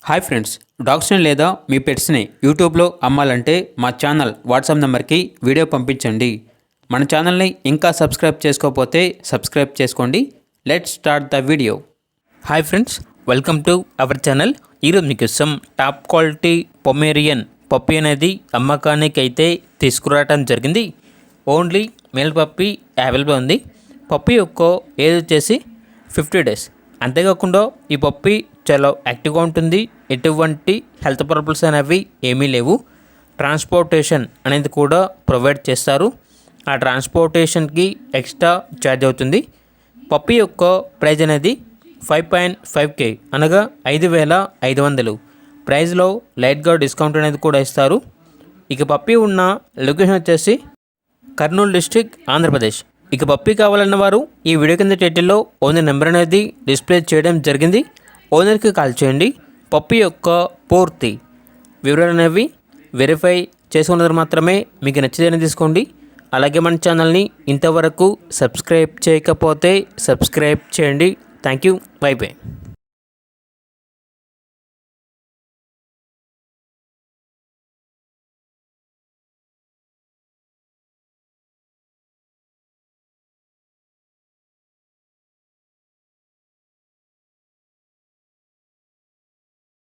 Hi friends, డాగ్స్ని లేదా మీ పెట్స్ని యూట్యూబ్లో అమ్మాలంటే మా ఛానల్ వాట్సాప్ నెంబర్కి వీడియో పంపించండి. మన ఛానల్ని ఇంకా సబ్స్క్రైబ్ చేసుకోకపోతే సబ్స్క్రైబ్ చేసుకోండి. Let's start the video. Hi friends, welcome to our channel. ఈరోజు మీకోసం టాప్ క్వాలిటీ పొమేరియన్ పప్పీ అనేది అమ్మకానికి అయితే తీసుకురావడం జరిగింది. ఓన్లీ మేల్ పప్పీ అవైలబుల్ ఉంది. పప్పీ యొక్క ఏజ్ వచ్చేసి 50 డేస్. అంతేకాకుండా ఈ పప్పీ చాలా యాక్టివ్గా ఉంటుంది. ఎటువంటి హెల్త్ ప్రాబ్లమ్స్ అనేవి ఏమీ లేవు. ట్రాన్స్పోర్టేషన్ అనేది కూడా ప్రొవైడ్ చేస్తారు. ఆ ట్రాన్స్పోర్టేషన్కి ఎక్స్ట్రా ఛార్జ్ అవుతుంది. పప్పీ యొక్క ప్రైజ్ అనేది 5.5K అనగా 5,500. ప్రైజ్లో లైట్గా డిస్కౌంట్ అనేది కూడా ఇస్తారు. ఇక పప్పీ ఉన్న లొకేషన్ వచ్చేసి కర్నూలు డిస్ట్రిక్ట్, ఆంధ్రప్రదేశ్. ఇక పప్పీ కావాలన్న వారు ఈ వీడియో కింద టైటిల్లో ఓనర్ నెంబర్ అనేది డిస్ప్లే చేయడం జరిగింది. ఓనర్కి కాల్ చేయండి. పప్పీ యొక్క పూర్తి వివరాలు అనేవి వెరిఫై చేసుకున్నది మాత్రమే మీకు నచ్చితేనే తీసుకోండి. అలాగే మన ఛానల్ని ఇంతవరకు సబ్స్క్రైబ్ చేయకపోతే సబ్స్క్రైబ్ చేయండి. Thank you. By by.